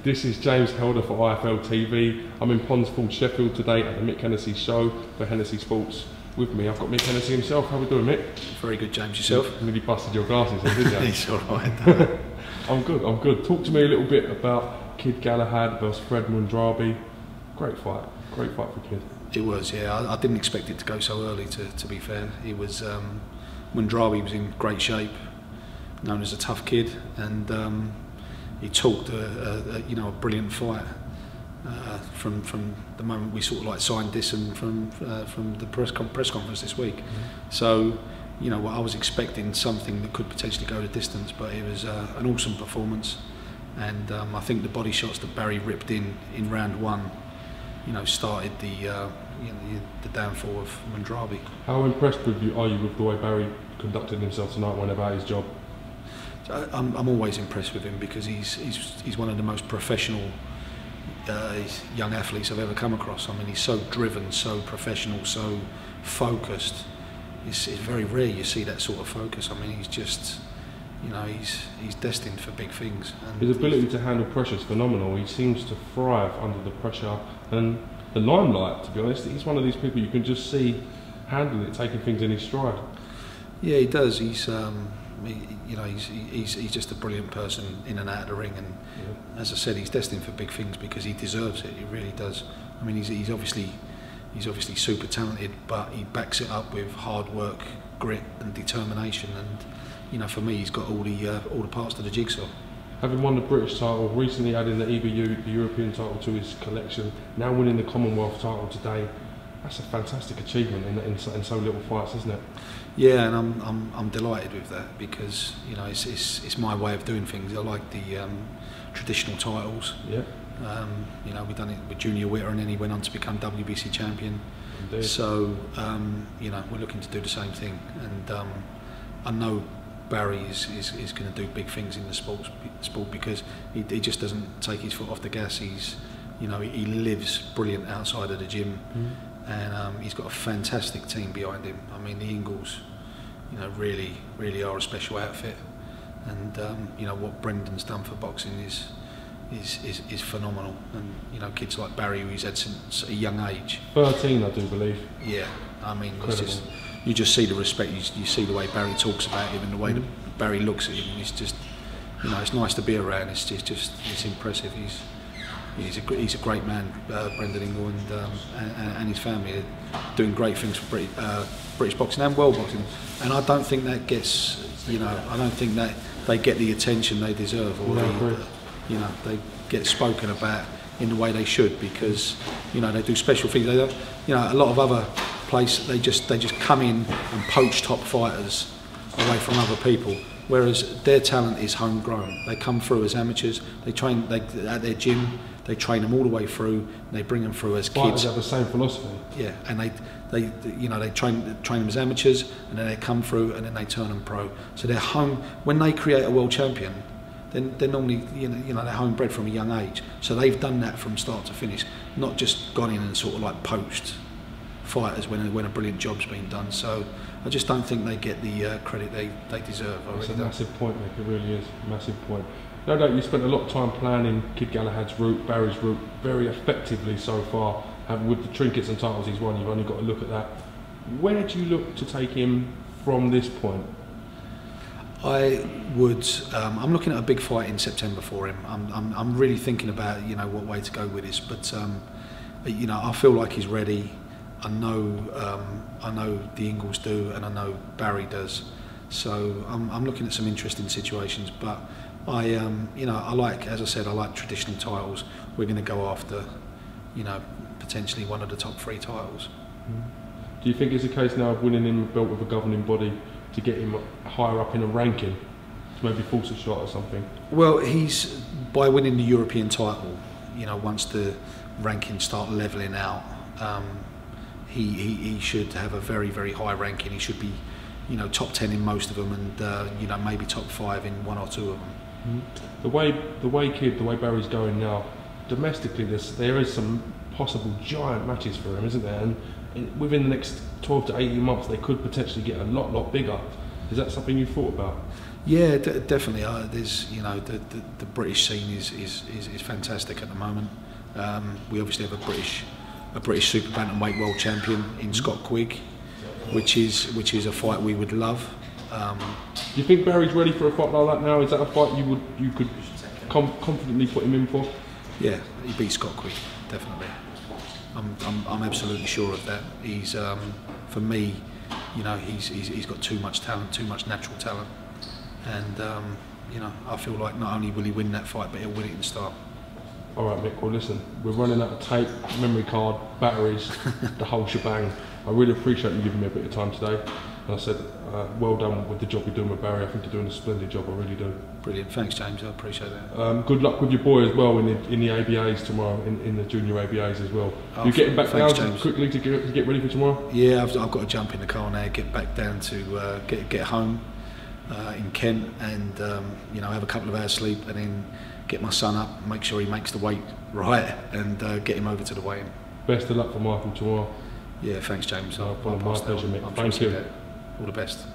This is James Helder for IFL TV. I'm in Ponsford, Sheffield today at the Mick Hennessy show for Hennessy Sports. With me, I've got Mick Hennessy himself. How are we doing, Mick? Very good, James. Yourself? You nearly busted your glasses, didn't you? It's all right. I'm good. Talk to me a little bit about Kid Galahad versus Fred Mundrabi. Great fight for Kid. It was, yeah. I didn't expect it to go so early, to be fair. He was, Mundrabi was in great shape, known as a tough kid, and he talked a brilliant fight from the moment we sort of like signed this and from the press conference this week. So, I was expecting something that could potentially go the distance, but it was an awesome performance, and I think the body shots that Barry ripped in round one, started the downfall of Mundrabi. How impressed are you with the way Barry conducted himself tonight, went about his job? I'm always impressed with him because he's one of the most professional young athletes I've ever come across. I mean, he's so driven, so professional, so focused. It's very rare you see that sort of focus. I mean, he's just, he's destined for big things. And his ability to handle pressure is phenomenal. He seems to thrive under the pressure and the limelight, to be honest. He's one of these people you can just see handling it, taking things in his stride. Yeah, he does. He's he's just a brilliant person in and out of the ring, and as I said, he's destined for big things because he deserves it. He really does. I mean, he's obviously super talented, but he backs it up with hard work, grit, and determination. And for me, he's got all the parts to the jigsaw. Having won the British title, recently adding the EBU, the European title, to his collection, now winning the Commonwealth title today. That's a fantastic achievement in so little fights, isn't it? Yeah, and I'm delighted with that because it's my way of doing things. I like the traditional titles. Yeah. We've done it with Junior Witter, and then he went on to become WBC champion. Indeed. So we're looking to do the same thing, and I know Barry is going to do big things in the sport because he just doesn't take his foot off the gas. He lives brilliant outside of the gym. And he's got a fantastic team behind him. I mean, the Ingles, really are a special outfit. And what Brendan's done for boxing is phenomenal. And kids like Barry, who he's had since a young age. 13, I do believe. Yeah, I mean, you just see the respect. You see the way Barry talks about him and the way that Barry looks at him. It's just, it's nice to be around. It's impressive. He's a great man, Brendan Ingle, and his family are doing great things for British boxing and world boxing. And I don't think that gets, I don't think that they get the attention they deserve, or they get spoken about in the way they should, because they do special things. They don't, a lot of other places they just come in and poach top fighters away from other people. Whereas their talent is homegrown. They come through as amateurs. They train at their gym. They train them all the way through. And they bring them through as kids. Fighters have the same philosophy. Yeah, and they train them as amateurs, and then they come through, and then they turn them pro. So they're home when they create a world champion. Then they're normally they're homebred from a young age. So they've done that from start to finish, not just gone in and sort of like poached fighters when a brilliant job's been done. So I just don't think they get the credit they deserve. It's a massive point, Mick. It really is a massive point. No doubt you spent a lot of time planning Kid Galahad's route, Barry's route, very effectively so far. With the trinkets and titles he's won, you've only got to look at that. Where do you look to take him from this point? I would. I'm looking at a big fight in September for him. I'm really thinking about what way to go with this, but I feel like he's ready. I know the Ingles do, and I know Barry does. So I'm looking at some interesting situations, but I like, as I said, I like traditional titles. We're going to go after, potentially one of the top 3 titles. Do you think it's a case now of winning him a belt with a governing body to get him higher up in a ranking, to maybe force a shot or something? Well, he's, by winning the European title, once the rankings start levelling out, he should have a very, very high ranking. He should be, top 10 in most of them, and maybe top 5 in 1 or 2 of them. The way Barry's going now, domestically, there is some possible giant matches for him, isn't there? And within the next 12 to 18 months, they could potentially get a lot bigger. Is that something you've thought about? Yeah, definitely. There's, you know, the British scene is fantastic at the moment. We obviously have a British super bantamweight world champion in Scott Quigg, which is a fight we would love. Do you think Barry's ready for a fight like that now? Is that a fight you could confidently put him in for? Yeah, he beat Scott Quigg, definitely. I'm absolutely sure of that. He's for me, you know, he's got too much talent, too much natural talent, and you know, I feel like not only will he win that fight, but he'll win it in style. All right, Mick. Well, listen, we're running out of tape, memory card, batteries, the whole shebang. I really appreciate you giving me a bit of time today. And I said, well done with the job you're doing with Barry. I think you're doing a splendid job. I really do. Brilliant. Thanks, James. I appreciate that. Good luck with your boy as well in the ABAs tomorrow, in the junior ABAs as well. Oh, you're getting back thanks, down James. quickly to get ready for tomorrow? Yeah, I've got to jump in the car now, get back down to get home in Kent, and you know, have a couple of hours sleep, and then get my son up, make sure he makes the weight right, and get him over to the weigh-in. Best of luck for Michael tomorrow. Yeah, thanks, James. My pleasure, Mick. Thank you. All the best.